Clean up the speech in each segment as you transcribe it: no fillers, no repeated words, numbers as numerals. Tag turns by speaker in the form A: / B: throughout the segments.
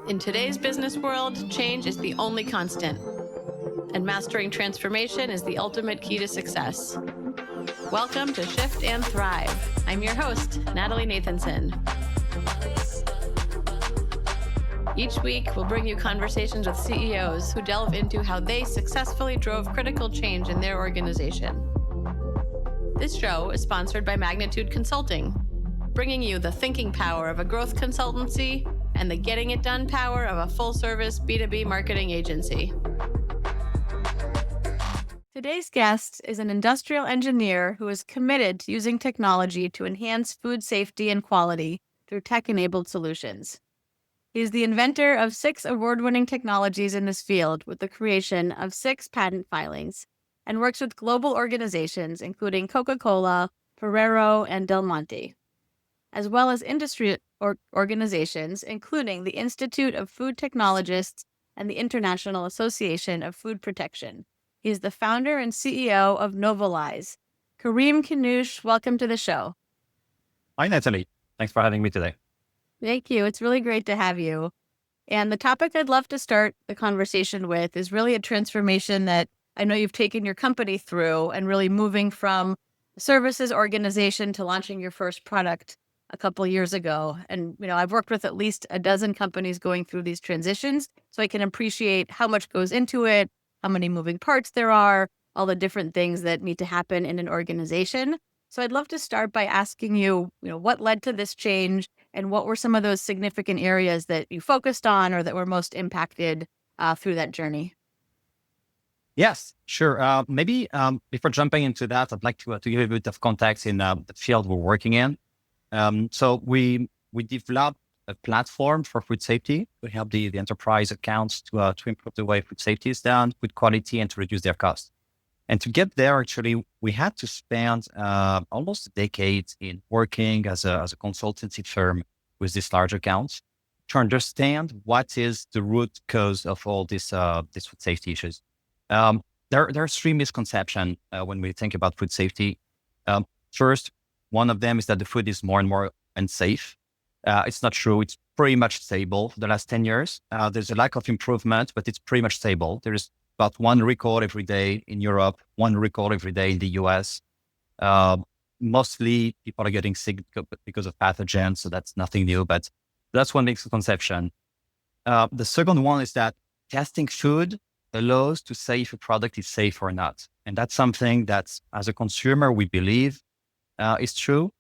A: In today's business world, change is the only constant, and mastering transformation is the ultimate key to success. Welcome to Shift and Thrive. I'm your host, Natalie Nathanson. Each week, we'll bring you conversations with CEOs who delve into how they successfully drove critical change in their organization. This show is sponsored by Magnitude Consulting, bringing you the thinking power of a growth consultancy and the getting it done power of a full-service B2B marketing agency. Today's guest is an industrial engineer who is committed to using technology to enhance food safety and quality through tech-enabled solutions. He is the inventor of 6 award-winning technologies in this field with the creation of 6 patent filings, and works with global organizations including Coca-Cola, Ferrero, and Del Monte, as well as industry organizations including the Institute of Food Technologists and the International Association of Food Protection. He is the founder and CEO of Novolyze. Karim Khinouche, welcome to the show.
B: Hi, Natalie. Thanks for having me today.
A: Thank you. It's really great to have you. And the topic I'd love to start the conversation with is really a transformation that I know you've taken your company through, and really moving from a services organization to launching your first product a couple years ago. And, I've worked with at least a dozen companies going through these transitions, so I can appreciate how much goes into it, how many moving parts there are, all the different things that need to happen in an organization. So I'd love to start by asking you, what led to this change, and what were some of those significant areas that you focused on or that were most impacted through that journey?
B: Yes, sure. Maybe before jumping into that, I'd like to give a bit of context in the field we're working in. So we developed a platform for food safety to help the enterprise accounts to improve the way food safety is done, food quality, and to reduce their costs. And to get there, actually, we had to spend almost a decade in working as a consultancy firm with these large accounts to understand what is the root cause of all these food safety issues. There are 3 misconceptions when we think about food safety. First, one of them is that the food is more and more unsafe. It's not true. It's pretty much stable for the last 10 years. There's a lack of improvement, but it's pretty much stable. There is about 1 recall every day in Europe, 1 recall every day in the US. Mostly people are getting sick because of pathogens, so that's nothing new, but that's one misconception. The second one is that testing food allows to say if a product is safe or not. And that's something that as a consumer, we believe is true.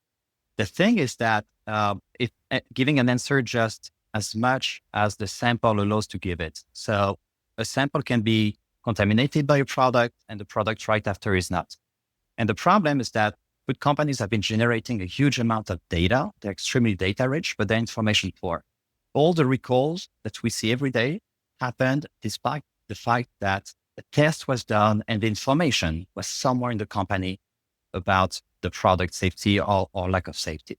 B: The thing is that if giving an answer just as much as the sample allows to give it. So a sample can be contaminated by a product and the product right after is not. And the problem is that food companies have been generating a huge amount of data. They're extremely data rich, but they're information poor. All the recalls that we see every day happened despite the fact that the test was done and the information was somewhere in the company about the product safety or lack of safety.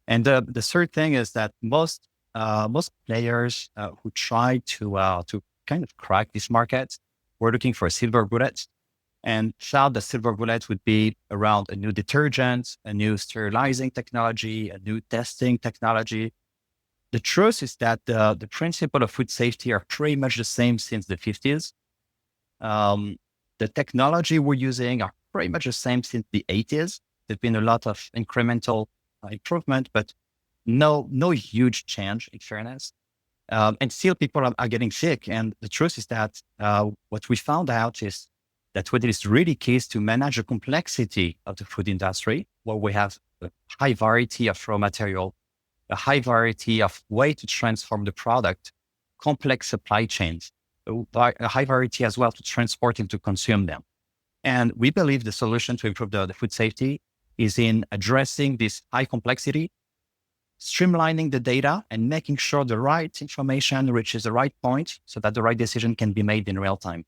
B: And the third thing is that most players who try to kind of crack this market were looking for a silver bullet, and thought the silver bullet would be around a new detergent, a new sterilizing technology, a new testing technology. The truth is that the principle of food safety are pretty much the same since the 50s. The technology we're using are pretty much the same since the 80s. There's been a lot of incremental improvement, but no huge change in fairness. And still people are getting sick. And the truth is that what we found out is that what is really key is to manage the complexity of the food industry, where we have a high variety of raw material, a high variety of way to transform the product, complex supply chains, a high variety as well to transport and to consume them. And we believe the solution to improve the food safety is in addressing this high complexity, streamlining the data, and making sure the right information reaches the right point so that the right decision can be made in real time.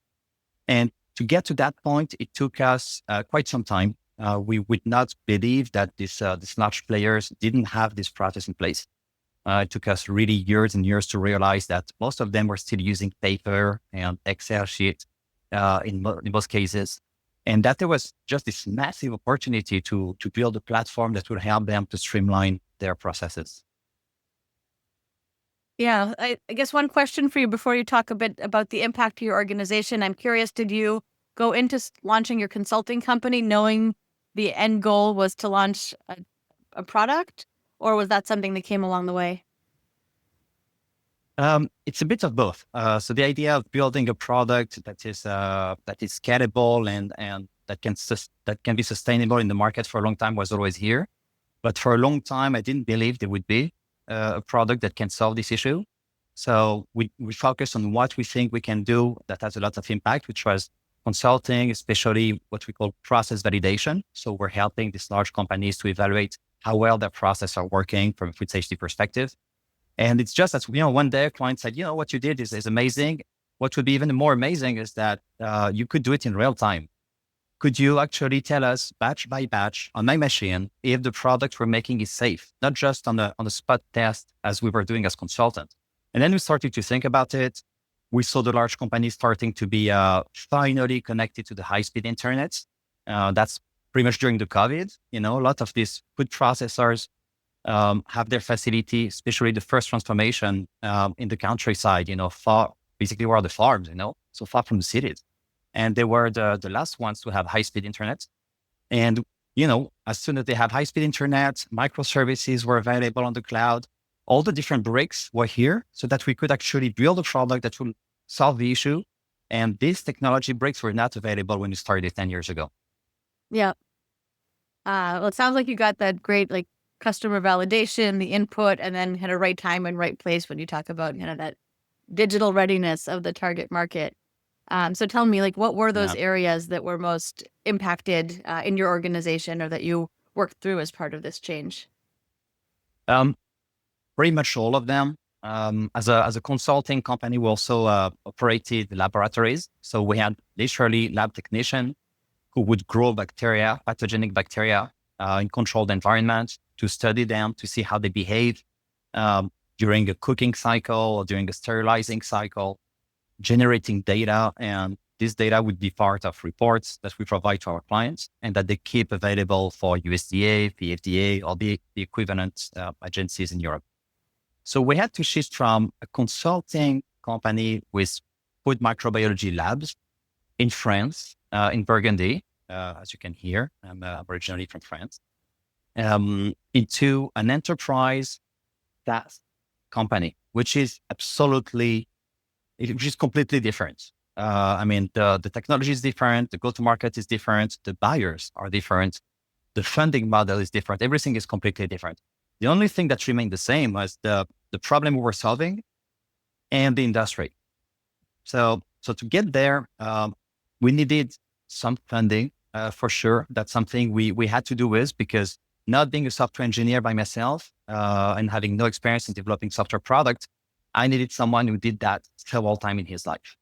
B: And to get to that point, it took us quite some time. We would not believe that these large players didn't have this process in place. It took us really years and years to realize that most of them were still using paper and Excel sheets in most cases. And that there was just this massive opportunity to build a platform that would help them to streamline their processes.
A: Yeah, I guess one question for you before you talk a bit about the impact to your organization. I'm curious, did you go into launching your consulting company knowing the end goal was to launch a product, or was that something that came along the way?
B: It's a bit of both. So the idea of building a product that is scalable and that can be sustainable in the market for a long time was always here. But for a long time, I didn't believe there would be a product that can solve this issue. So we focus on what we think we can do that has a lot of impact, which was consulting, especially what we call process validation. So we're helping these large companies to evaluate how well their processes are working from a food safety perspective. And it's just that, one day a client said, what you did is amazing. What would be even more amazing is that you could do it in real time. Could you actually tell us batch by batch on my machine if the product we're making is safe, not just on a spot test as we were doing as consultants? And then we started to think about it. We saw the large companies starting to be finally connected to the high-speed internet. That's pretty much during the COVID. A lot of these food processors have their facility, especially the first transformation in the countryside, far, basically where are the farms, so far from the cities. And they were the last ones to have high-speed internet. And, as soon as they have high-speed internet, microservices were available on the cloud. All the different bricks were here so that we could actually build a product that will solve the issue. And these technology bricks were not available when we started 10 years ago.
A: Yeah. Well, it sounds like you got that great customer validation, the input, and then kind of right time and right place when you talk about kind of that digital readiness of the target market. So tell me, what were those
B: Yeah.
A: areas that were most impacted in your organization or that you worked through as part of this change?
B: Um, Pretty much all of them. As a consulting company, we also operated laboratories. So we had literally lab technicians who would grow bacteria, pathogenic bacteria, in controlled environments to study them, to see how they behave during a cooking cycle or during a sterilizing cycle, generating data. And this data would be part of reports that we provide to our clients and that they keep available for USDA, PFDA, or the equivalent agencies in Europe. So we had to shift from a consulting company with food microbiology labs in France, in Burgundy, as you can hear. I'm originally from France, into an enterprise SaaS company, which is completely different. The technology is different, the go-to-market is different, the buyers are different, the funding model is different, everything is completely different. The only thing that remained the same was the problem we were solving and the industry. So to get there, we needed some funding for sure. That's something we had to do with, because not being a software engineer by myself and having no experience in developing software products, I needed someone who did that several times in his life.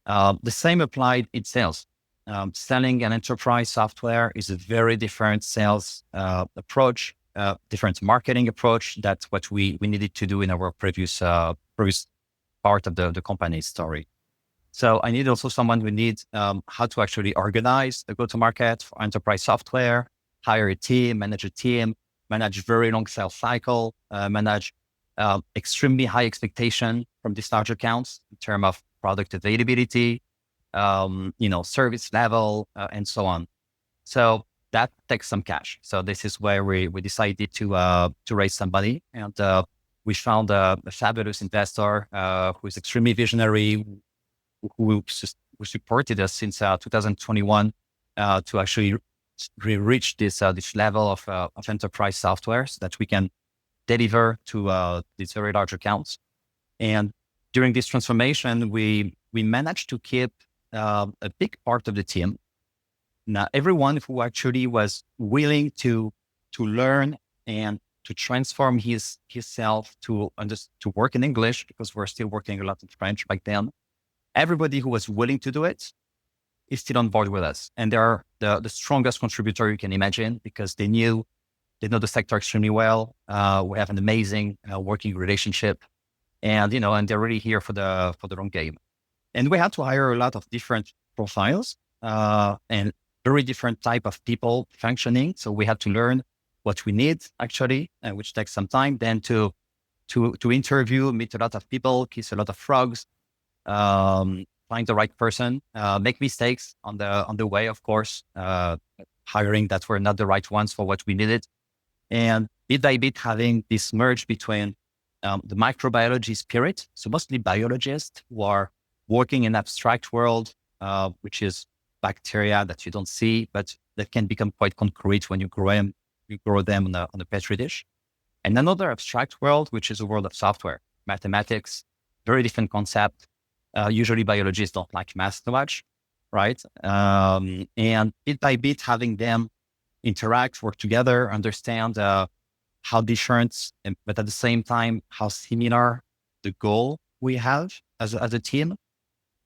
B: The same applied in sales. Selling an enterprise software is a very different sales approach, different marketing approach. That's what we needed to do in our previous part of the company's story. So I need also someone who needs how to actually organize the go-to-market for enterprise software, hire a team, manage very long sales cycle, manage extremely high expectation from these large accounts in terms of product availability, service level, and so on. So that takes some cash. So this is where we decided to raise some money, and we found a fabulous investor who is extremely visionary, who supported us since 2021 to actually reach this level of enterprise software so that we can deliver to these very large accounts. And during this transformation, we managed to keep a big part of the team. Now, everyone who actually was willing to learn and to transform himself to work in English, because we're still working a lot in French back then. Everybody who was willing to do it is still on board with us. And they're the strongest contributor you can imagine, because they know the sector extremely well. We have an amazing working relationship, and they're really here for the long game. And we had to hire a lot of different profiles and very different type of people functioning. So we had to learn what we need actually, which takes some time. Then to to interview, meet a lot of people, kiss a lot of frogs, find the right person, make mistakes on the way, of course, hiring that were not the right ones for what we needed. And bit by bit, having this merge between the microbiology spirit, so mostly biologists who are working in abstract world, which is bacteria that you don't see, but that can become quite concrete when you grow them on a petri dish. And another abstract world, which is a world of software, mathematics, very different concept. Usually biologists don't like math so much, right? And bit by bit, having them interact, work together, understand how different, but at the same time, how similar the goal we have as a team.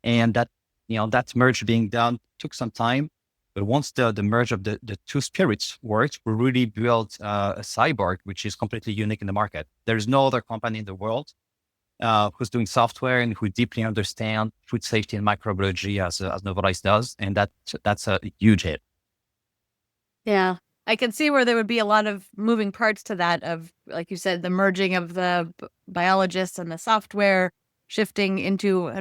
B: And that, that merge being done took some time. But once the merge of the two spirits worked, we really built a cyborg, which is completely unique in the market. There's no other company in the world who's doing software and who deeply understand food safety and microbiology as Novolyze does. And that's a huge hit.
A: Yeah. I can see where there would be a lot of moving parts to that of, like you said, the merging of the biologists and the software, shifting into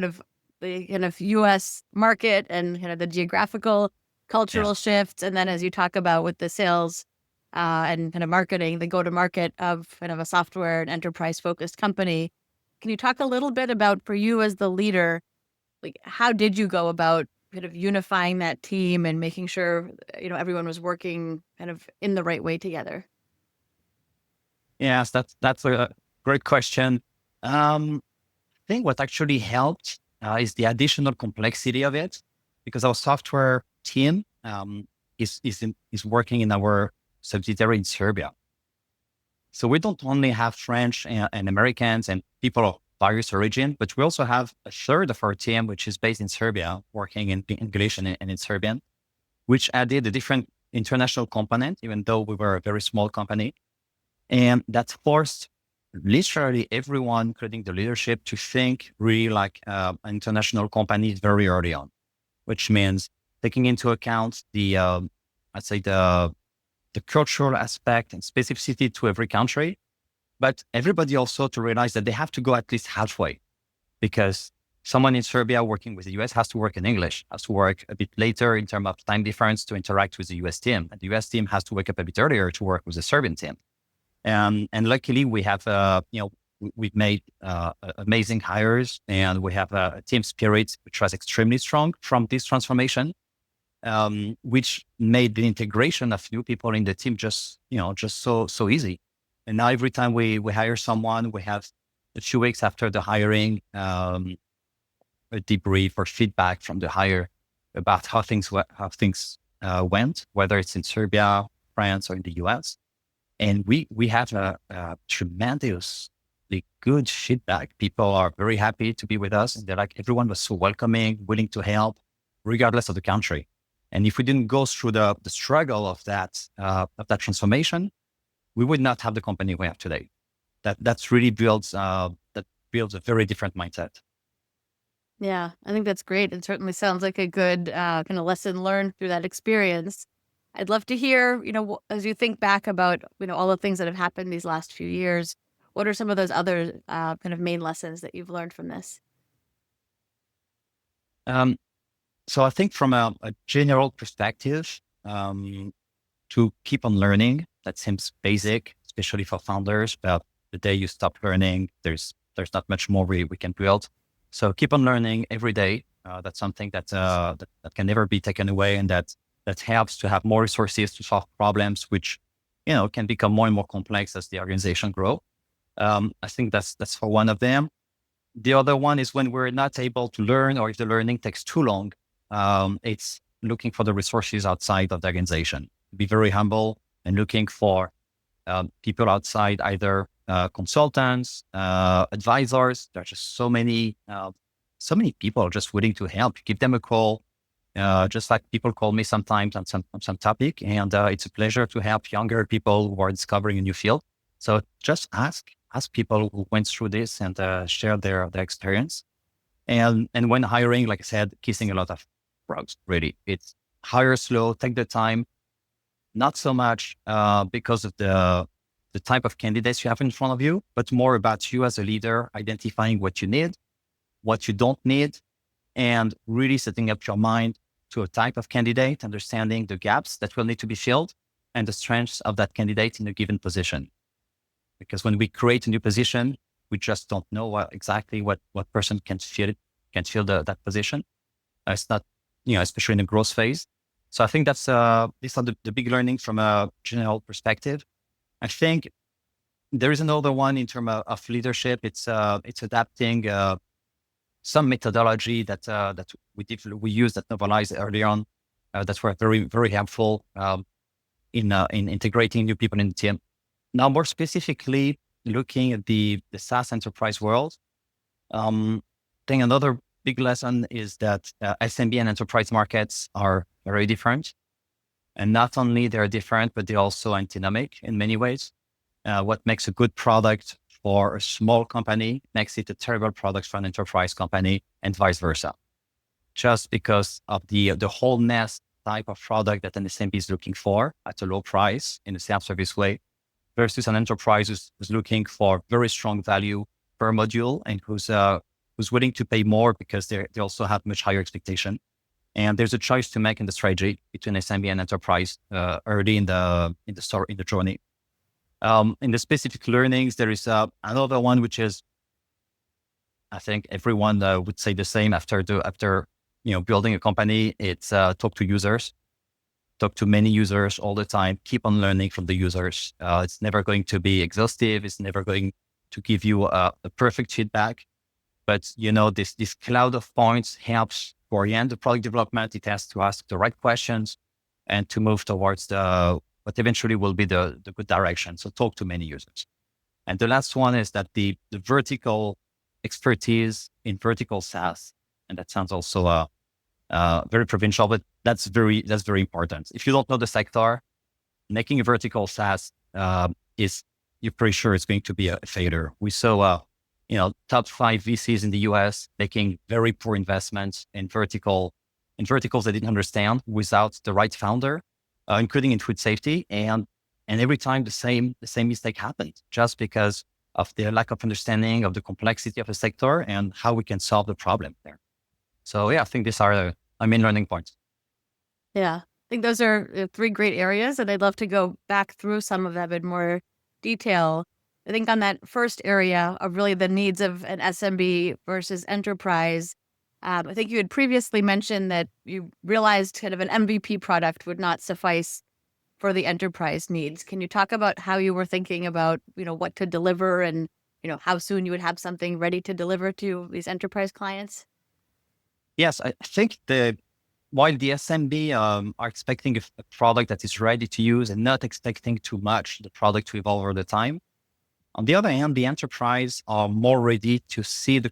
A: the US market and the geographical
B: Yeah.
A: cultural shifts. And then as you talk about with the sales and marketing, the go-to-market of a software and enterprise focused company. Can you talk a little bit about, for you as the leader, like how did you go about unifying that team and making sure everyone was working in the right way together?
B: Yes, that's a great question. I think what actually helped is the additional complexity of it, because our software team is working in our subsidiary in Serbia. So we don't only have French and Americans and people of various origin, but we also have a third of our team, which is based in Serbia, working in English and in Serbian, which added a different international component, even though we were a very small company. And that forced literally everyone, including the leadership, to think really like an international company very early on, which means taking into account I'd say the cultural aspect and specificity to every country, but everybody also to realize that they have to go at least halfway, because someone in Serbia working with the US has to work in English, has to work a bit later in terms of time difference to interact with the US team. And the US team has to wake up a bit earlier to work with the Serbian team. And luckily we have, we've made amazing hires, and we have a team spirit, which was extremely strong from this transformation, which made the integration of new people in the team just so easy. And now every time we hire someone, we have a few weeks after the hiring, a debrief or feedback from the hire about how things went, whether it's in Serbia, France, or in the US. And we have a tremendously good feedback. People are very happy to be with us, and they're like, everyone was so welcoming, willing to help, regardless of the country. And if we didn't go through the struggle of that transformation, we would not have the company we have today. That's really builds a very different mindset.
A: Yeah, I think that's great. It certainly sounds like a good lesson learned through that experience. I'd love to hear, as you think back about, all the things that have happened these last few years, what are some of those other main lessons that you've learned from this?
B: So I think from a general perspective, to keep on learning, that seems basic, especially for founders. But the day you stop learning, there's not much more we can build. So keep on learning every day. That's something that can never be taken away, and that helps to have more resources to solve problems, which can become more and more complex as the organization grow. I think that's for one of them. The other one is when we're not able to learn, or if the learning takes too long, it's looking for the resources outside of the organization. Be very humble and looking for people outside, either consultants, advisors. There are just so many people just willing to help. Give them a call, just like people call me sometimes on some topic, and it's a pleasure to help younger people who are discovering a new field. So just ask people who went through this, and share their experience. And when hiring, like I said, kissing a lot of frogs. Really, it's hire slow, take the time. Not so much because of the the type of candidates you have in front of you, but more about you as a leader, identifying what you need, what you don't need, and really setting up your mind to a type of candidate, understanding the gaps that will need to be filled and the strengths of that candidate in a given position. Because when we create a new position, we just don't know exactly what person can fill that position. It's not, especially in the growth phase. So I think that's these are the big learnings from a general perspective. I think there is another one in terms of leadership. It's adapting some methodology that we used at Novolyze early on that were very, very helpful in integrating new people in the team. Now, more specifically, looking at the SaaS enterprise world, I think another big lesson is that SMB and enterprise markets are very different. And not only they're different, but they're also antinomic in many ways. What makes a good product for a small company makes it a terrible product for an enterprise company, and vice versa. Just because of the wholeness type of product that an SMB is looking for at a low price in a self-service way, versus an enterprise who's looking for very strong value per module and who's willing to pay more because they also have much higher expectation. And there's a choice to make in the strategy between SMB and enterprise early in the journey. In the specific learnings, there is another one which is, I think everyone would say the same after building a company. It's talk to users, talk to many users all the time. Keep on learning from the users. It's never going to be exhaustive. It's never going to give you a perfect feedback. But this cloud of points helps to orient the product development. It has to ask the right questions and to move towards what eventually will be the good direction. So talk to many users. And the last one is that the vertical expertise in vertical SaaS, and that sounds also very provincial, but that's very important. If you don't know the sector, making a vertical SaaS you're pretty sure it's going to be a failure. We saw top 5 VCs in the US making very poor investments in verticals they didn't understand without the right founder, including in food safety. And every time the same mistake happened just because of the lack of understanding of the complexity of the sector and how we can solve the problem there. So yeah, I think these are our main learning points.
A: Yeah, I think those are 3 great areas, and I'd love to go back through some of them in more detail. I think on that first area of really the needs of an SMB versus enterprise, I think you had previously mentioned that you realized kind of an MVP product would not suffice for the enterprise needs. Can you talk about how you were thinking about, what to deliver and, how soon you would have something ready to deliver to these enterprise clients?
B: Yes, I think while the SMB are expecting a product that is ready to use and not expecting too much the product to evolve over the time, on the other hand, the enterprise are more ready to see the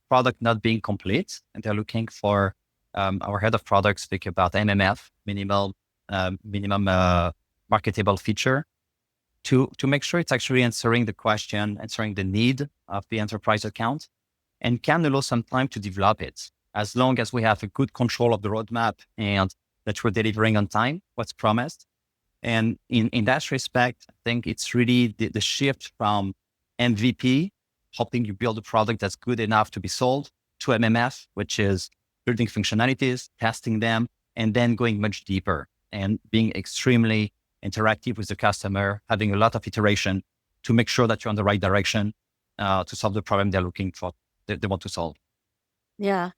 B: product not being complete, and they're looking for our head of products speak about MMF, minimum marketable feature, to make sure it's actually answering the question, answering the need of the enterprise account, and can allow some time to develop it, as long as we have a good control of the roadmap and that we're delivering on time what's promised. And in that respect, I think it's really the shift from MVP, helping you build a product that's good enough to be sold, to MMF, which is building functionalities, testing them, and then going much deeper and being extremely interactive with the customer, having a lot of iteration to make sure that you're on the right direction to solve the problem they're looking for, they want to solve.
A: Yeah.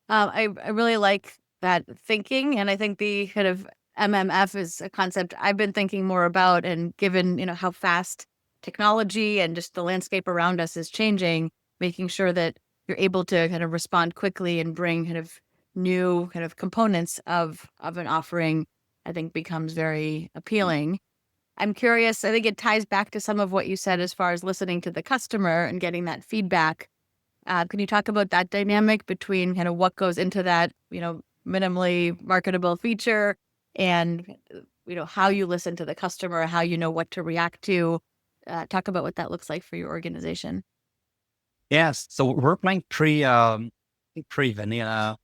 A: I really like that thinking. And I think the kind of MMF is a concept I've been thinking more about. And given, how fast technology and just the landscape around us is changing, making sure that you're able to kind of respond quickly and bring kind of new kind of components of an offering, I think becomes very appealing. I'm curious, I think it ties back to some of what you said as far as listening to the customer and getting that feedback. Can you talk about that dynamic between kind of what goes into that, minimally marketable feature and, how you listen to the customer, how you know what to react to? Talk about what that looks like for your organization.
B: Yes, so we're applying pre vanilla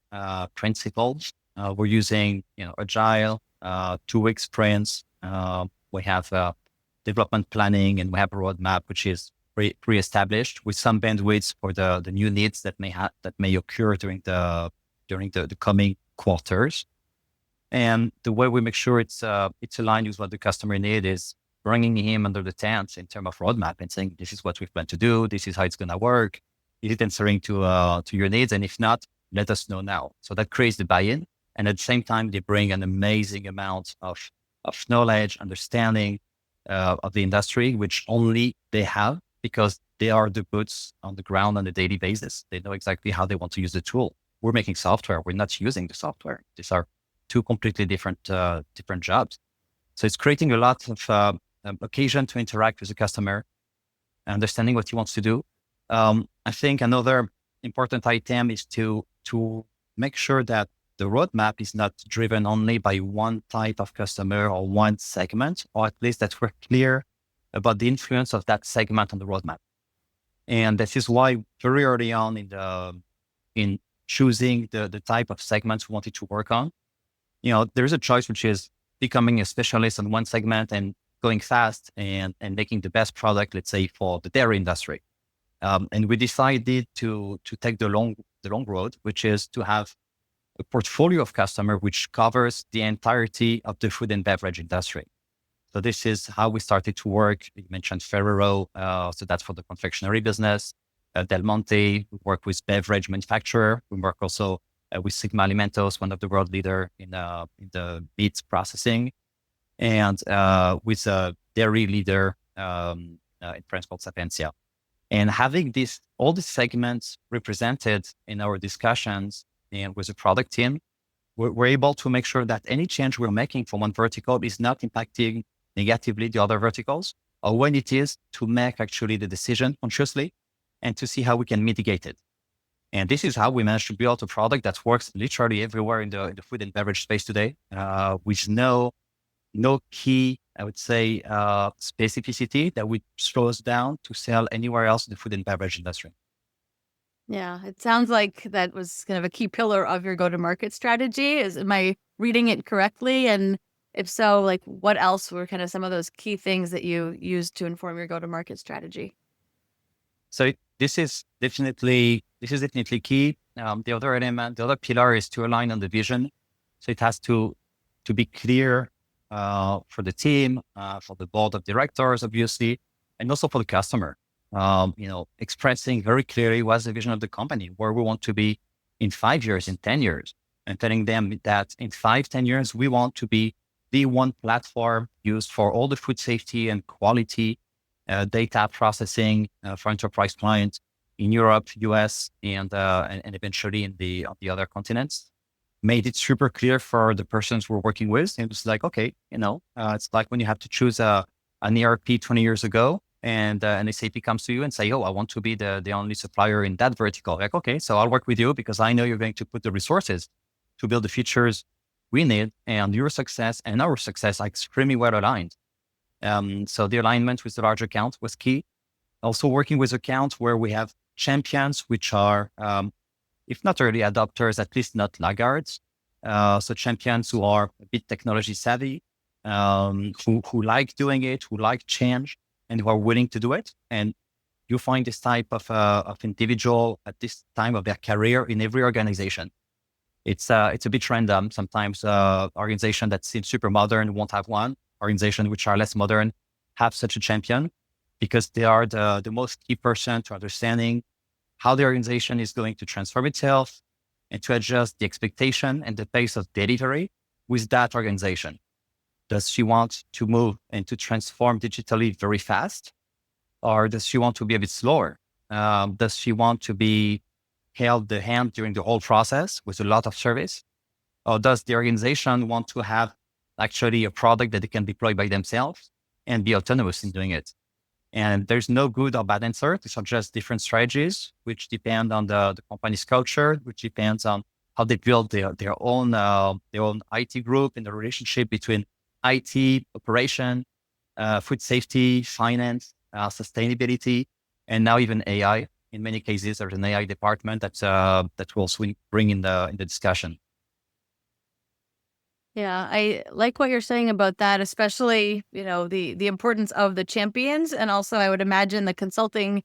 B: principles. We're using agile 2-week sprints. We have development planning, and we have a roadmap which is pre-established with some bandwidth for the new needs that may occur during the coming quarters. And the way we make sure it's aligned with what the customer need is bringing him under the tent in terms of roadmap and saying, this is what we plan to do. This is how it's going to work. Is it answering to your needs? And if not, let us know now. So that creates the buy-in. And at the same time, they bring an amazing amount of knowledge, understanding of the industry, which only they have because they are the boots on the ground on a daily basis. They know exactly how they want to use the tool. We're making software. We're not using the software. These are two completely different jobs. So it's creating a lot of occasion to interact with the customer, understanding what he wants to do. I think another important item is to make sure that the roadmap is not driven only by one type of customer or one segment, or at least that we're clear about the influence of that segment on the roadmap. And this is why very early on in choosing the type of segments we wanted to work on, there's a choice, which is becoming a specialist on one segment and going fast and making the best product, let's say, for the dairy industry. And we decided to take the long road, which is to have a portfolio of customer which covers the entirety of the food and beverage industry. So this is how we started to work. You mentioned Ferrero, so that's for the confectionery business. Del Monte, we work with beverage manufacturer. We work also with Sigma Alimentos, one of the world leader in the meat processing, and with a dairy leader in France called Sapientia. And having all these segments represented in our discussions and with the product team, we're able to make sure that any change we're making for one vertical is not impacting negatively the other verticals, or when it is, to make actually the decision consciously and to see how we can mitigate it. And this is how we managed to build a product that works literally everywhere in the food and beverage space today, with no key, I would say, specificity that would slow us down to sell anywhere else in the food and beverage industry.
A: Yeah, it sounds like that was kind of a key pillar of your go-to-market strategy. Am I reading it correctly? And if so, like, what else were kind of some of those key things that you used to inform your go-to-market strategy?
B: So this is definitely key. The other element, the other pillar is to align on the vision. So it has to be clear for the team, for the board of directors, obviously, and also for the customer. Expressing very clearly what's the vision of the company, where we want to be in 5 years, in 10 years, and telling them that in 5-10 years, we want to be the one platform used for all the food safety and quality data processing for enterprise clients in Europe, US, and eventually in the other continents. Made it super clear for the persons we're working with. It was like, okay, it's like when you have to choose an ERP 20 years ago, and SAP comes to you and say, oh, I want to be the only supplier in that vertical. Like, okay, so I'll work with you because I know you're going to put the resources to build the features we need, and your success and our success are extremely well aligned. So the alignment with the large account was key. Also working with accounts where we have champions, which are, if not early adopters, at least not laggards. So champions who are a bit technology savvy, who like doing it, who like change, and who are willing to do it. And you find this type of individual at this time of their career in every organization. It's a bit random. Sometimes organization that seems super modern won't have one. Organizations which are less modern have such a champion because they are the most key person to understanding how the organization is going to transform itself and to adjust the expectation and the pace of delivery with that organization. Does she want to move and to transform digitally very fast? Or does she want to be a bit slower? Does she want to be held the hand during the whole process with a lot of service? Or does the organization want to have actually a product that they can deploy by themselves and be autonomous in doing it? And there's no good or bad answer. These are just different strategies, which depend on the company's culture, which depends on how they build their own IT group and the relationship between IT, operation, food safety, finance, sustainability, and now even AI. In many cases, there's an AI department that will also bring in the discussion.
A: Yeah, I like what you're saying about that, especially, the importance of the champions. And also I would imagine the consulting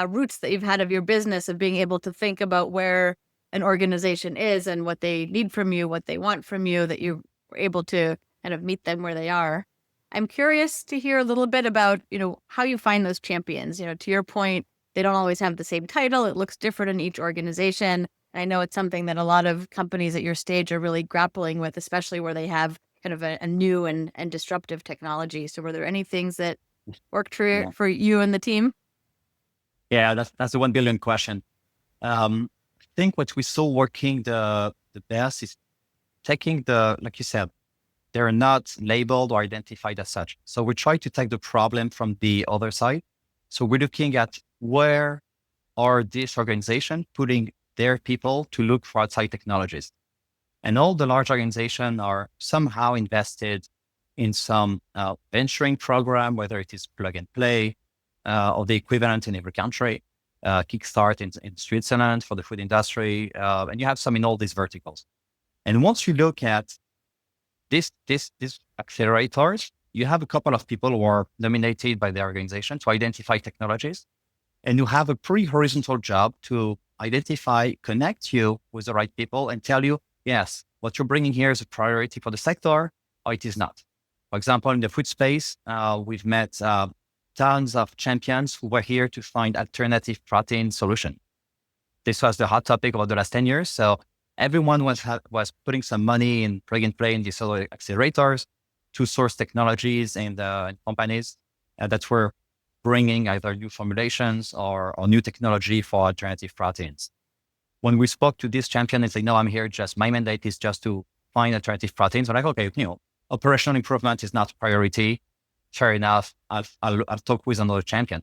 A: roots that you've had of your business of being able to think about where an organization is and what they need from you, what they want from you, that you were able to kind of meet them where they are. I'm curious to hear a little bit about, how you find those champions. To your point, they don't always have the same title. It looks different in each organization. I know it's something that a lot of companies at your stage are really grappling with, especially where they have kind of a new and disruptive technology. So were there any things that worked
B: Yeah.
A: for you and the team?
B: Yeah, that's the 1 billion question. I think what we saw working the best is taking like you said, they're not labeled or identified as such. So we try to take the problem from the other side. So we're looking at where are this organization putting their people to look for outside technologies. And all the large organizations are somehow invested in some venturing program, whether it is plug and play or the equivalent in every country, Kickstart in Switzerland for the food industry. And you have some in all these verticals. And once you look at these accelerators, you have a couple of people who are nominated by the organization to identify technologies. And you have a pretty horizontal job to identify, connect you with the right people and tell you, yes, what you're bringing here is a priority for the sector or it is not. For example, in the food space, we've met tons of champions who were here to find alternative protein solution. This was the hot topic over the last 10 years. So everyone was putting some money in plug and play in these other accelerators to source technologies and companies that were bringing either new formulations or new technology for alternative proteins. When we spoke to this champion and say, no, I'm here, just my mandate is just to find alternative proteins. We're like, okay, operational improvement is not a priority. Fair enough. I'll talk with another champion.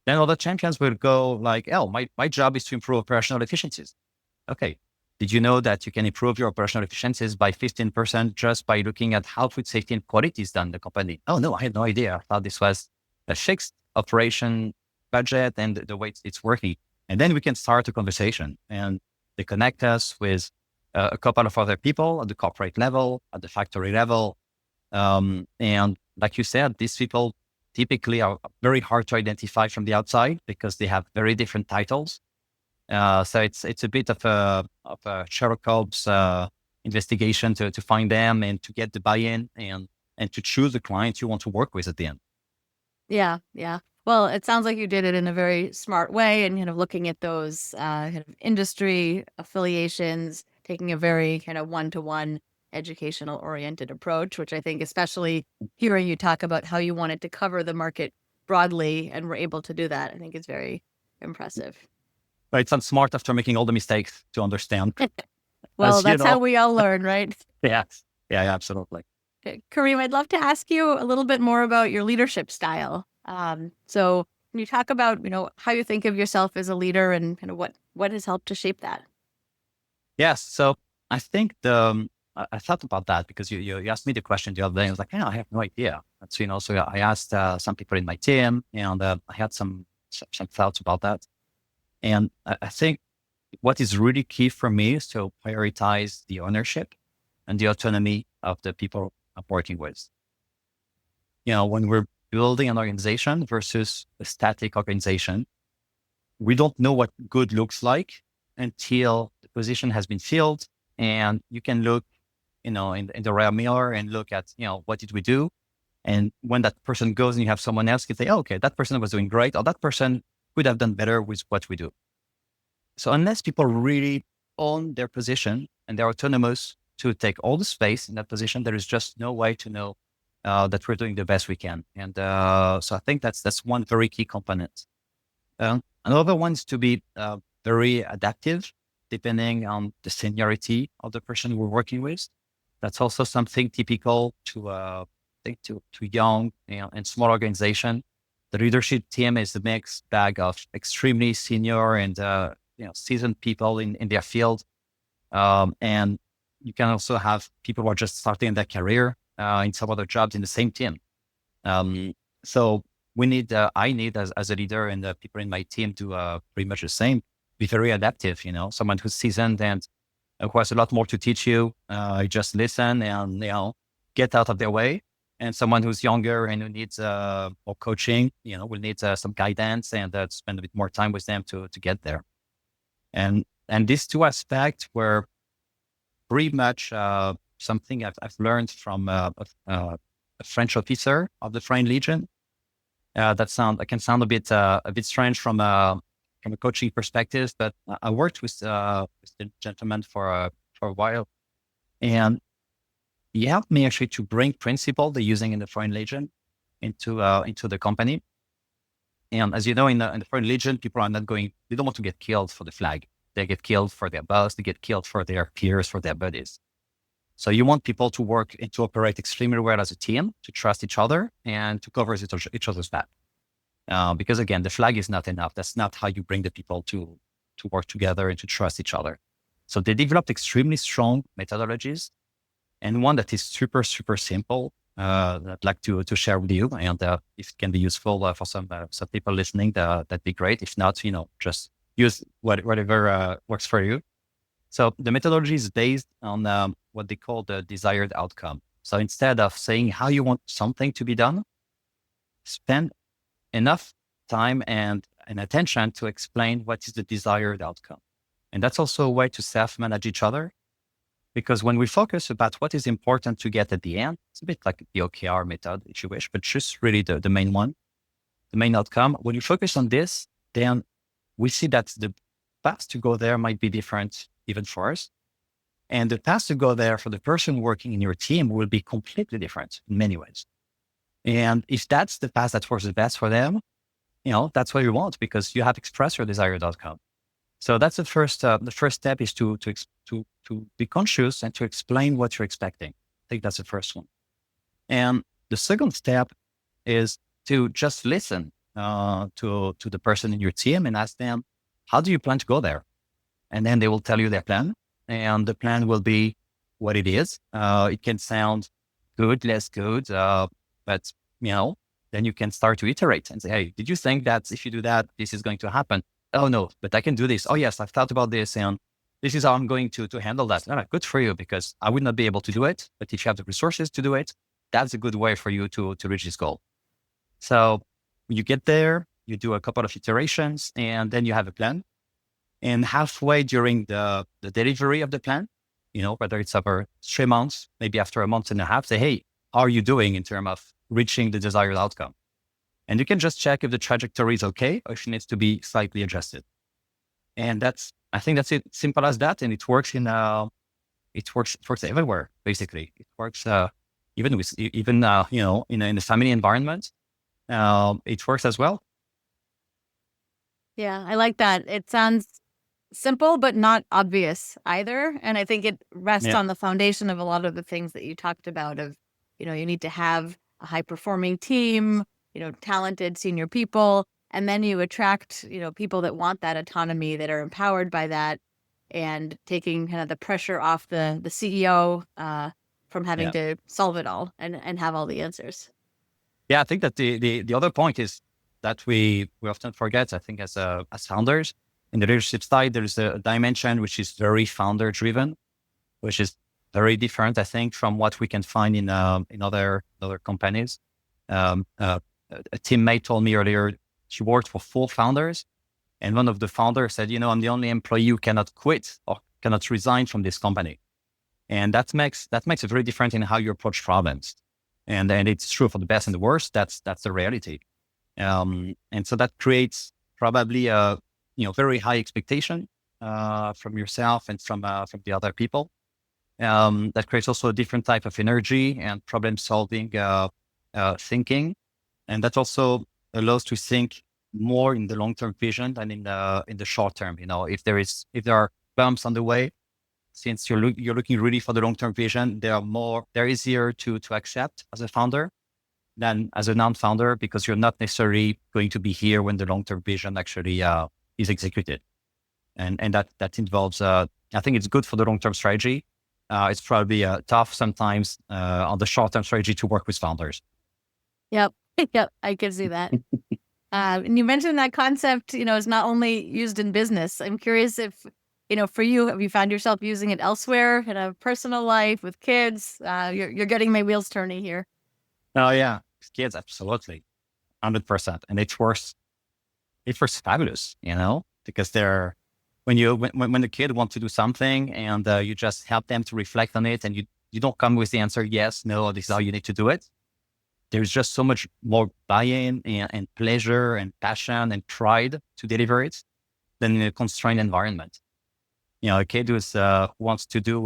B: Then other champions will go like, oh, my job is to improve operational efficiencies. Okay. Did you know that you can improve your operational efficiencies by 15% just by looking at how food safety and quality is done in the company? Oh, no, I had no idea. I thought this was a fixed operation budget and the way it's working. And then we can start a conversation and they connect us with a couple of other people at the corporate level, at the factory level. And like you said, these people typically are very hard to identify from the outside because they have very different titles. So it's a bit of a Sherlock Holmes investigation to find them and to get the buy-in and to choose the clients you want to work with at the end.
A: Yeah, yeah. Well, it sounds like you did it in a very smart way and kind of looking at those kind of industry affiliations, taking a very kind of one-to-one educational oriented approach, which I think, especially hearing you talk about how you wanted to cover the market broadly and were able to do that, I think is very impressive.
B: But it's not smart after making all the mistakes to understand,
A: Well,
B: as you
A: that's how
B: know.
A: we all learn, right?
B: Yeah, yeah, absolutely.
A: Kareem, I'd love to ask you a little bit more about your leadership style. So can you talk about, how you think of yourself as a leader and kind of what has helped to shape that?
B: Yes. So I think I thought about that because you asked me the question the other day. I was like, I have no idea. And so, so I asked some people in my team and I had some thoughts about that. And I think what is really key for me is to prioritize the ownership and the autonomy of the people I'm working with. When we're building an organization versus a static organization, we don't know what good looks like until the position has been filled. And you can look, in the rear mirror and look at, what did we do? And when that person goes and you have someone else, you can say, oh, okay, that person was doing great, or that person could have done better with what we do. So unless people really own their position and they're autonomous to take all the space in that position, there is just no way to know that we're doing the best we can. And so I think that's one very key component. Another one is to be very adaptive, depending on the seniority of the person we're working with. That's also something typical to I think to young and small organization. The leadership team is a mixed bag of extremely senior and seasoned people in their field, and you can also have people who are just starting in their career in some other jobs in the same team. So I need as a leader and the people in my team to pretty much the same, be very adaptive, someone who's seasoned and who has a lot more to teach you. Just listen and, get out of their way. And someone who's younger and who needs more coaching, will need some guidance and spend a bit more time with them to get there. And these two aspects were pretty much something I've learned from a French officer of the Foreign Legion. That can sound a bit strange from a coaching perspective, but I worked with the gentleman for a while, and he helped me actually to bring principle they're using in the Foreign Legion into the company. And as you know, in the Foreign Legion, people are not going; they don't want to get killed for the flag. They get killed for their boss. They get killed for their peers, for their buddies. So you want people to work and to operate extremely well as a team, to trust each other and to cover each other's back. Because again, the flag is not enough. That's not how you bring the people to work together and to trust each other. So they developed extremely strong methodologies, and one that is super, super simple that I'd like to share with you. And if it can be useful for some people listening, that'd be great. If not, just use whatever works for you. So the methodology is based on what they call the desired outcome. So instead of saying how you want something to be done, spend enough time and attention to explain what is the desired outcome. And that's also a way to self-manage each other. Because when we focus about what is important to get at the end, it's a bit like the OKR method, if you wish, but just really the main one, the main outcome. When you focus on this, then we see that the path to go there might be different even for us. And the path to go there for the person working in your team will be completely different in many ways. And if that's the path that works the best for them, that's what you want because you have expressed your desired outcome. So that's the first step is to be conscious and to explain what you're expecting. I think that's the first one. And the second step is to just listen to the person in your team and ask them, how do you plan to go there? And then they will tell you their plan. And the plan will be what it is. It can sound good, less good, but then you can start to iterate and say, hey, did you think that if you do that, this is going to happen? Oh no, but I can do this. Oh yes, I've thought about this and this is how I'm going to handle that. Good for you because I would not be able to do it. But if you have the resources to do it, that's a good way for you to reach this goal. So you get there, you do a couple of iterations and then you have a plan. And halfway during the delivery of the plan, whether it's over 3 months, maybe after a month and a half, say, hey, how are you doing in terms of reaching the desired outcome? And you can just check if the trajectory is okay or if it needs to be slightly adjusted. And I think that's it. Simple as that. And it works it works everywhere, basically. It works even in the family environment. It works as well.
A: Yeah, I like that. It sounds simple, but not obvious either. And I think it rests on the foundation of a lot of the things that you talked about of, you need to have a high performing team, talented senior people, and then you attract, people that want that autonomy, that are empowered by that, and taking kind of the pressure off the CEO from having to solve it all and have all the answers.
B: Yeah, I think that the other point is that we often forget, I think as founders, in the leadership side, there's a dimension which is very founder driven, which is very different, I think, from what we can find in other companies. A teammate told me earlier, she worked for 4 founders. And one of the founders said, I'm the only employee who cannot quit or cannot resign from this company. And that makes it very different in how you approach problems. And it's true for the best and the worst. That's the reality. And so that creates probably a very high expectation from yourself and from the other people. That creates also a different type of energy and problem solving thinking. And that also allows to think more in the long-term vision than in the short term. If there are bumps on the way, since you're looking really for the long-term vision, they're easier to accept as a founder than as a non-founder, because you're not necessarily going to be here when the long-term vision actually is executed. And that involves, I think it's good for the long-term strategy. It's probably tough sometimes on the short-term strategy to work with founders.
A: Yep. Yep. I can see that. And you mentioned that concept, is not only used in business. I'm curious if, for you, have you found yourself using it elsewhere in a personal life with kids? You're getting my wheels turning here.
B: Oh yeah, kids, absolutely, 100%. And it works fabulous, because when the kid wants to do something and you just help them to reflect on it, and you don't come with the answer yes, no, this is how you need to do it. There's just so much more buy-in and pleasure and passion and pride to deliver it than in a constrained environment. A kid who wants to do,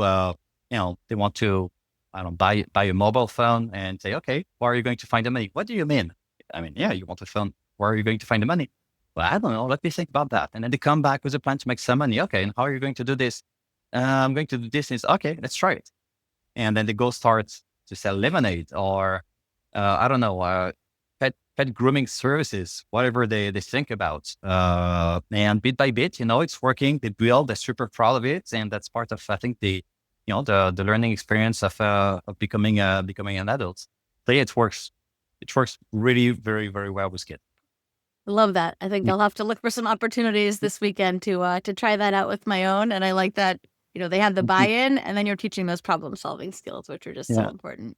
B: they want to, I don't know, buy a mobile phone and say, okay, where are you going to find the money? What do you mean? I mean, yeah, you want a phone. Where are you going to find the money? Well, I don't know. Let me think about that. And then they come back with a plan to make some money. Okay, and how are you going to do this? I'm going to do this. And it's okay, let's try it. And then they go start to sell lemonade or, I don't know, pet grooming services, whatever they think about. And bit by bit, it's working. They build, they're super proud of it. And that's part of, I think, the learning experience of becoming an adult. So yeah, it works. It works really very, very well with kids.
A: I love that. I think I'll have to look for some opportunities this weekend to try that out with my own. And I like that, they have the buy-in, and then you're teaching those problem-solving skills, which are just so important.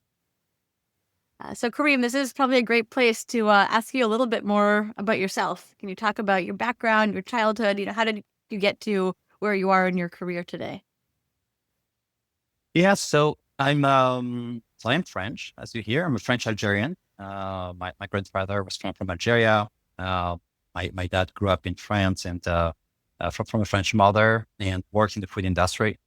A: So Karim, this is probably a great place to ask you a little bit more about yourself. Can you talk about your background, your childhood? How did you get to where you are in your career today?
B: Yeah, so I'm French, as you hear. I'm a French Algerian. My grandfather was from Algeria. My dad grew up in France and from a French mother and worked in the food industry.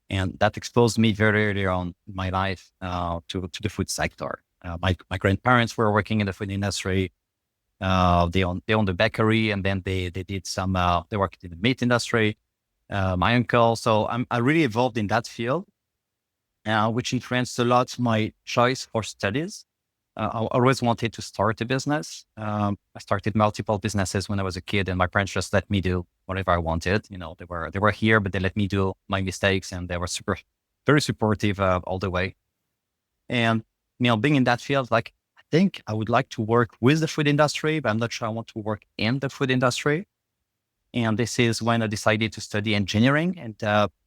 B: And that exposed me very early on in my life to the food sector. My grandparents were working in the food industry. They owned a bakery, and then they did some, they worked in the meat industry. My uncle. So I really evolved in that field, which influenced a lot my choice for studies. I always wanted to start a business. I started multiple businesses when I was a kid, and my parents just let me do whatever I wanted. They were here, but they let me do my mistakes, and they were very supportive all the way. And being in that field, like, I think I would like to work with the food industry, but I'm not sure I want to work in the food industry. And this is when I decided to study engineering and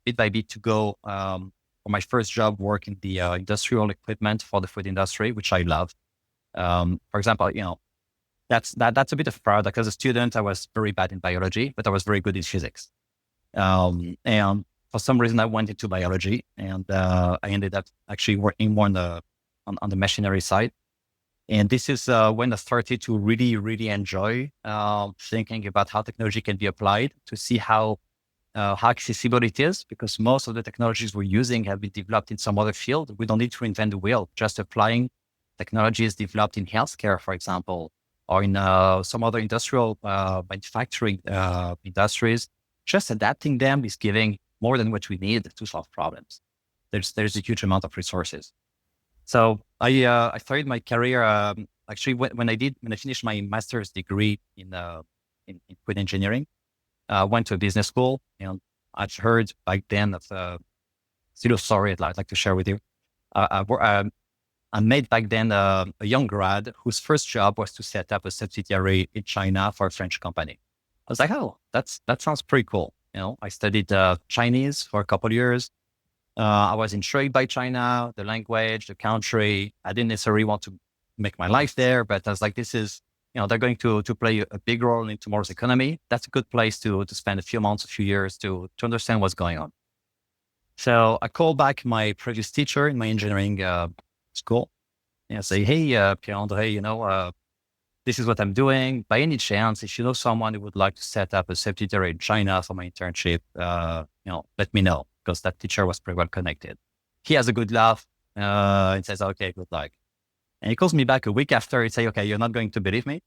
B: bit by bit to go for my first job, work in the industrial equipment for the food industry, which I love. For example, that's a bit of paradox. As a student, I was very bad in biology, but I was very good in physics. And for some reason, I went into biology, and I ended up actually working more on the machinery side. And this is when I started to really, really enjoy thinking about how technology can be applied to see how accessible it is, because most of the technologies we're using have been developed in some other field. We don't need to invent the wheel, just applying technologies developed in healthcare, for example, or in some other industrial manufacturing industries. Just adapting them is giving more than what we need to solve problems. There's a huge amount of resources. So I started my career actually when I finished my master's degree in food engineering. Went to a business school, and I've heard back then of still a story I'd like to share with you. I made back then a young grad whose first job was to set up a subsidiary in China for a French company. I was like, oh, that sounds pretty cool. I studied Chinese for a couple of years. I was intrigued by China, the language, the country. I didn't necessarily want to make my life there, but I was like, this is, they're going to play a big role in tomorrow's economy. That's a good place to spend a few months, a few years to understand what's going on. So I called back my previous teacher in my engineering school and I say, hey, Pierre-André, this is what I'm doing. By any chance, if you know someone who would like to set up a subsidiary in China for my internship, let me know, because that teacher was pretty well connected. He has a good laugh and says, okay, good luck. And he calls me back a week after. He say, okay, you're not going to believe me.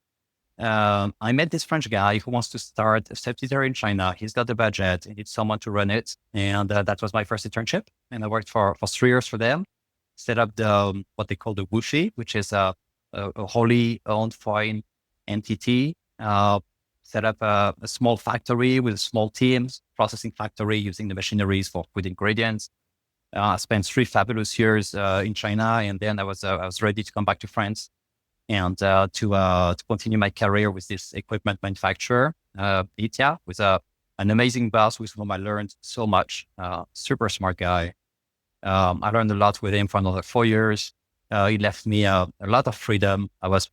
B: I met this French guy who wants to start a subsidiary in China. He's got the budget. He needs someone to run it. And that was my first internship. And I worked for 3 years for them. Set up what they call the Wuxi, which is a wholly owned foreign entity. Set up a small factory with small teams, processing factory using the machineries for food ingredients. I spent 3 fabulous years in China, and then I was ready to come back to France and to continue my career with this equipment manufacturer, ITIA, with a an amazing boss with whom I learned so much, super smart guy. I learned a lot with him for another 4 years. He left me a lot of freedom. I was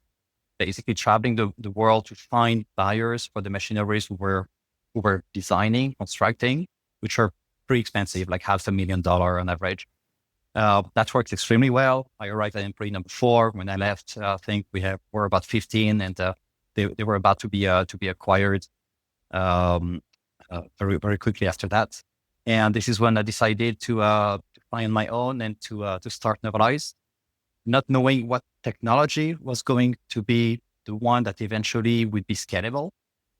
B: basically traveling the world to find buyers for the machineries who were designing, constructing, which are pretty expensive, like $500,000 on average. That worked extremely well. I arrived at employee number 4. When I left, I think were about 15, and they were about to be acquired very very quickly after that. And this is when I decided to fly on my own and to start Novolyze, not knowing what technology was going to be the one that eventually would be scalable,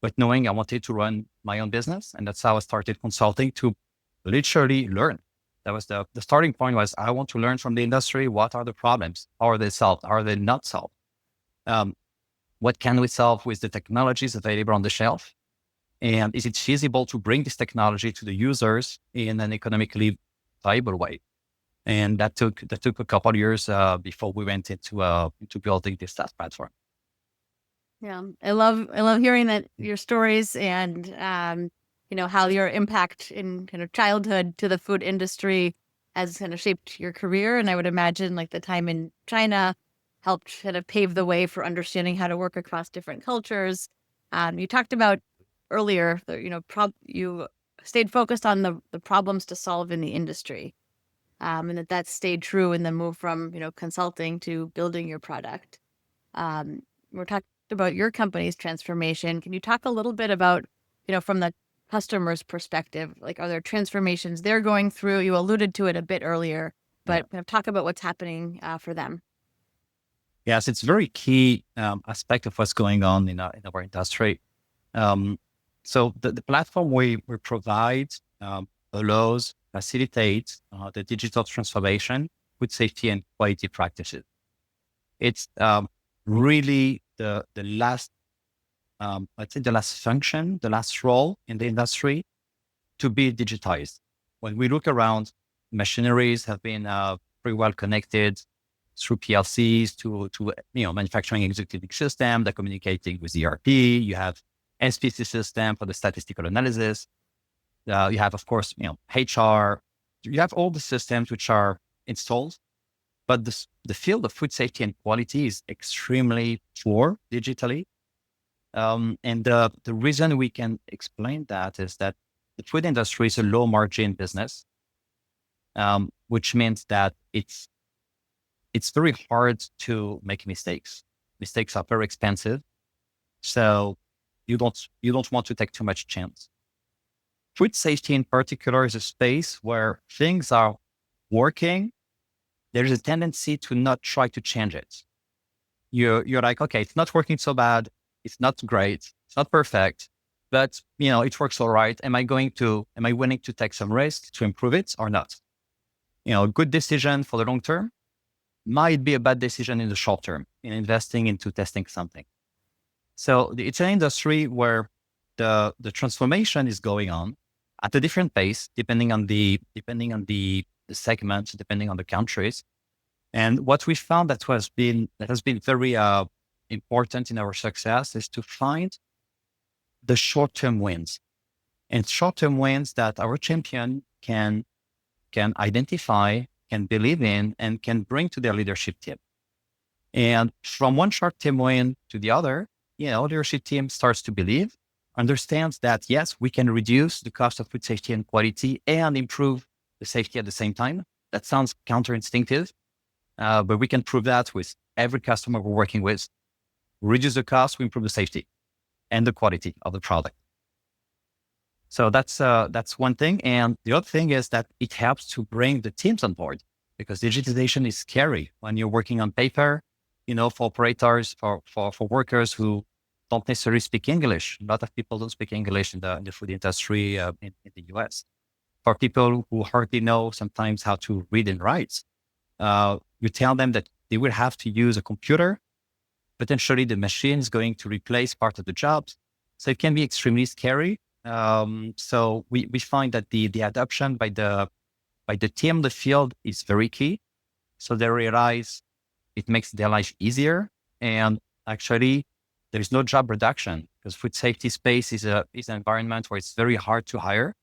B: but knowing I wanted to run my own business. And that's how I started consulting to literally learn. That was the starting point. Was I want to learn from the industry. What are the problems? How are they solved? Are they not solved? What can we solve with the technologies available on the shelf? And is it feasible to bring this technology to the users in an economically viable way? And that took a couple of years before we went into building this SaaS platform.
A: Yeah, I love hearing that your stories and how your impact in kind of childhood to the food industry has kind of shaped your career. And I would imagine like the time in China helped kind of pave the way for understanding how to work across different cultures. You talked about earlier that you stayed focused on the problems to solve in the industry, and that stayed true in the move from consulting to building your product. We're talking about your company's transformation. Can you talk a little bit about, from the customer's perspective, like are there transformations they're going through? You alluded to it a bit earlier,
B: Yeah.
A: but talk about what's happening for them.
B: Yes, it's a very key aspect of what's going on in our industry. So the platform we provide facilitates the digital transformation with safety and quality practices. It's really the last, let's say the last function, the last role in the industry to be digitized. When we look around, machineries have been pretty well connected through PLCs to manufacturing executive system. They're communicating with ERP. You have SPC system for the statistical analysis. You have, of course, HR. You have all the systems which are installed, but the field of food safety and quality is extremely poor digitally. And the reason we can explain that is that the food industry is a low margin business, which means that it's very hard to make mistakes. Mistakes are very expensive, so you don't want to take too much chance. Food safety in particular is a space where things are working. There's a tendency to not try to change it. You're like, okay, it's not working so bad. It's not great. It's not perfect, but it works all right. Am I willing to take some risk to improve it or not? A good decision for the long term might be a bad decision in the short term in investing into testing something. So it's an industry where the transformation is going on at a different pace, depending on the segments, depending on the countries. And what we found that has been very important in our success is to find the short-term wins, and short-term wins that our champion can identify, can believe in, and can bring to their leadership team. And from one short-term win to the other, leadership team starts to believe, understands that yes, we can reduce the cost of food safety and quality and improve the safety at the same time. That sounds counterinstinctive, but we can prove that with every customer we're working with. Reduce the cost, we improve the safety and the quality of the product. So that's one thing. And the other thing is that it helps to bring the teams on board, because digitization is scary when you're working on paper, for operators, for workers who don't necessarily speak English. A lot of people don't speak English in the food industry in the US. For people who hardly know sometimes how to read and write, you tell them that they will have to use a computer. Potentially the machine is going to replace part of the jobs. So it can be extremely scary. So we find that the adoption by the team in the field is very key. So they realize it makes their life easier. And actually, there is no job reduction because food safety space is an environment where it's very hard to hire.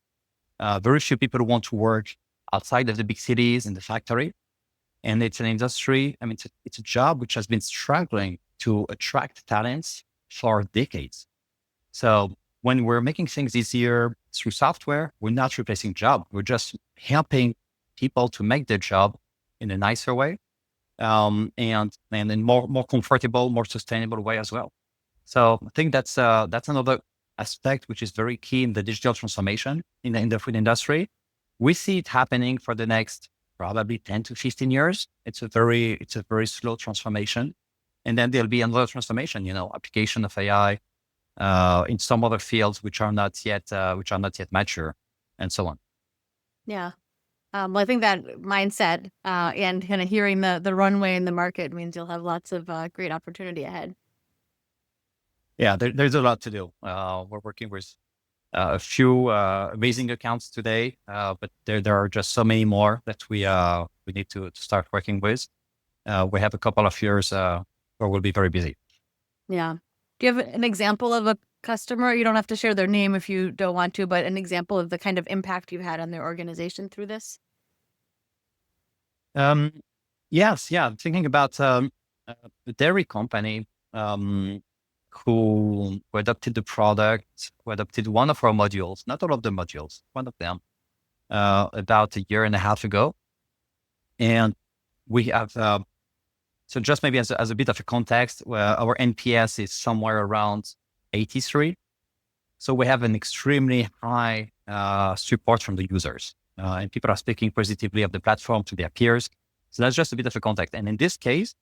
B: Very few people want to work outside of the big cities in the factory. And it's an industry, I mean, it's a job which has been struggling to attract talents for decades. So when we're making things easier through software, we're not replacing job. We're just helping people to make their job in a nicer way, and in more comfortable, more sustainable way as well. So I think that's another aspect which is very key in the digital transformation in the food industry. We see it happening for the next probably 10 to 15 years. It's a very slow transformation. And then there'll be another transformation, application of AI in some other fields which are not yet mature, and so on.
A: Yeah. Well, I think that mindset and kind of hearing the runway in the market means you'll have lots of great opportunity ahead.
B: Yeah, there's a lot to do. We're working with a few amazing accounts today, but there are just so many more that we need to start working with. We have a couple of years where we'll be very busy.
A: Yeah. Do you have an example of a customer? You don't have to share their name if you don't want to, but an example of the kind of impact you've had on their organization through this?
B: Yes, yeah. I'm thinking about a dairy company who adopted the product, who adopted one of our modules, not all of the modules, one of them, about a year and a half ago. And we have, so just maybe as a bit of a context, our NPS is somewhere around 83. So we have an extremely high support from the users, and people are speaking positively of the platform to their peers. So that's just a bit of a context. And in this case,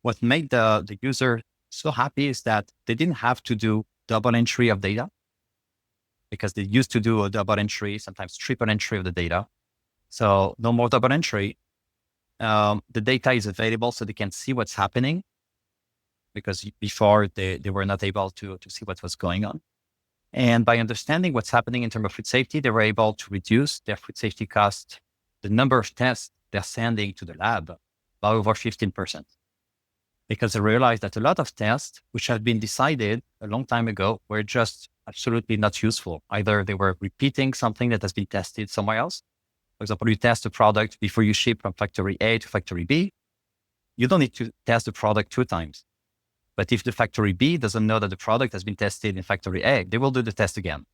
B: what made the user so happy is that they didn't have to do double entry of data, because they used to do a double entry, sometimes triple entry of the data. So no more double entry. The data is available so they can see what's happening, because before they were not able to see what was going on. And by understanding what's happening in terms of food safety, they were able to reduce their food safety cost, the number of tests they're sending to the lab, by over 15%. Because they realized that a lot of tests, which had been decided a long time ago, were just absolutely not useful. Either they were repeating something that has been tested somewhere else. For example, you test a product before you ship from factory A to factory B. You don't need to test the product 2 times. But if the factory B doesn't know that the product has been tested in factory A, they will do the test again.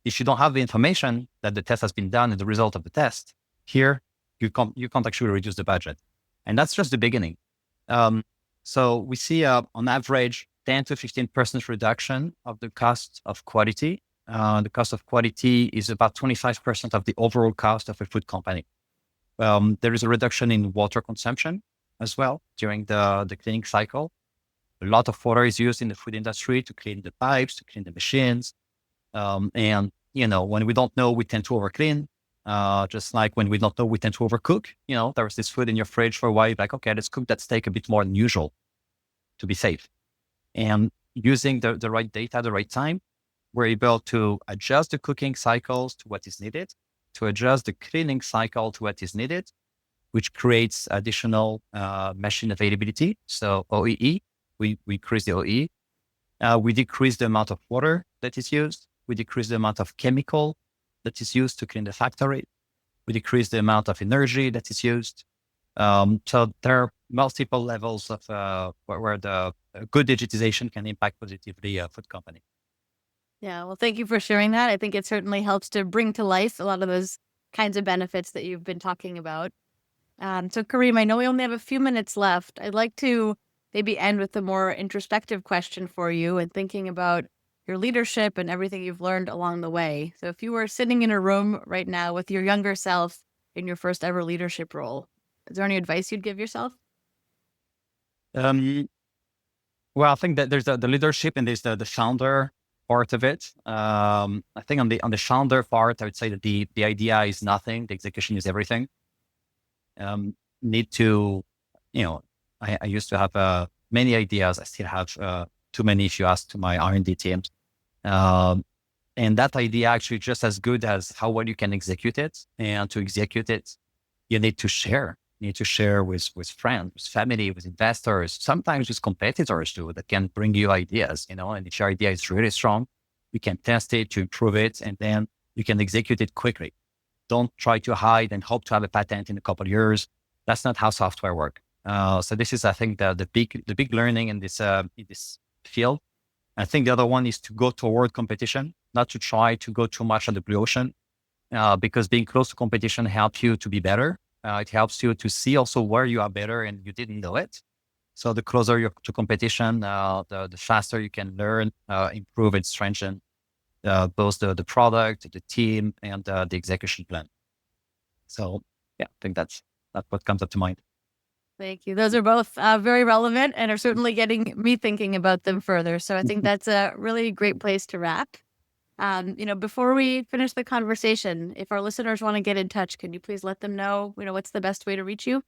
B: If you don't have the information that the test has been done and the result of the test, here, you can't actually reduce the budget. And that's just the beginning. So we see on average 10 to 15% reduction of the cost of quality. The cost of quality is about 25% of the overall cost of a food company. There is a reduction in water consumption as well during the cleaning cycle. A lot of water is used in the food industry to clean the pipes, to clean the machines. And, when we don't know, we tend to overclean. Just like when we don't know, we tend to overcook. There was this food in your fridge for a while, like, okay, let's cook that steak a bit more than usual to be safe. And using the right data at the right time, we're able to adjust the cooking cycles to what is needed, to adjust the cleaning cycle to what is needed, which creates additional machine availability. So OEE, we increase the OEE. We decrease the amount of water that is used. We decrease the amount of chemical that is used to clean the factory. We decrease the amount of energy that is used. So there are multiple levels of where the good digitization can impact positively a food company.
A: Yeah, well, thank you for sharing that. I think it certainly helps to bring to life a lot of those kinds of benefits that you've been talking about. So Karim, I know we only have a few minutes left. I'd like to maybe end with a more introspective question for you and thinking about your leadership and everything you've learned along the way. So if you were sitting in a room right now with your younger self in your first ever leadership role, is there any advice you'd give yourself?
B: Well, I think that there's the leadership and there's the founder part of it. I think on the founder part, I would say that the idea is nothing. The execution is everything. Need to, I used to have many ideas. I still have too many if you ask to my R&D teams. And that idea actually just as good as how well you can execute it. And to execute it, you need to share You need to share with friends, with family, with investors, sometimes with competitors too, that can bring you ideas, and if your idea is really strong, you can test it to improve it, and then you can execute it quickly. Don't try to hide and hope to have a patent in a couple of years. That's not how software works. So this is, I think, the big learning in this field. I think the other one is to go toward competition, not to try to go too much on the blue ocean, because being close to competition helps you to be better. It helps you to see also where you are better and you didn't know it. So the closer you're to competition, the faster you can learn, improve, and strengthen both the product, the team, and the execution plan. So yeah, I think that's what comes up to mind.
A: Thank you. Those are both very relevant and are certainly getting me thinking about them further. So I think that's a really great place to wrap. Before we finish the conversation, if our listeners want to get in touch, can you please let them know, what's the best way to reach you?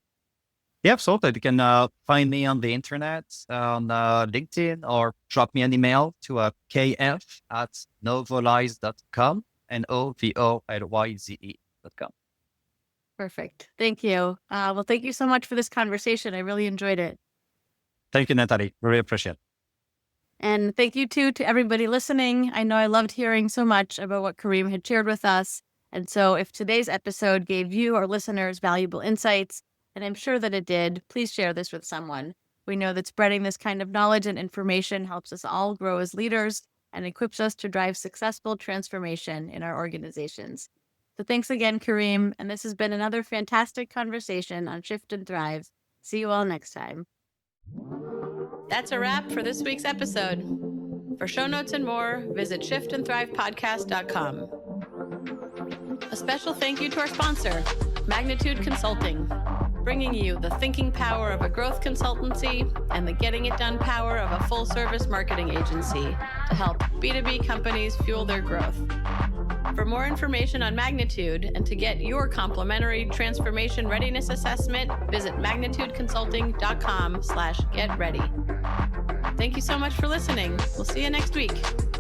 B: Yeah, absolutely. You can find me on the internet, on LinkedIn, or drop me an email to kf@novolyze.com, novolyze.com.
A: Perfect. Thank you. Well, thank you so much for this conversation. I really enjoyed it.
B: Thank you, Natalie. Really appreciate it.
A: And thank you too to everybody listening. I know I loved hearing so much about what Karim had shared with us. And so if today's episode gave you, our listeners, valuable insights, and I'm sure that it did, please share this with someone. We know that spreading this kind of knowledge and information helps us all grow as leaders and equips us to drive successful transformation in our organizations. So thanks again, Karim. And this has been another fantastic conversation on Shift and Thrive. See you all next time. That's a wrap for this week's episode. For show notes and more, visit shiftandthrivepodcast.com. A special thank you to our sponsor, Magnitude Consulting, bringing you the thinking power of a growth consultancy and the getting it done power of a full-service marketing agency to help B2B companies fuel their growth. For more information on Magnitude and to get your complimentary transformation readiness assessment, visit magnitudeconsulting.com/getready. Thank you so much for listening. We'll see you next week.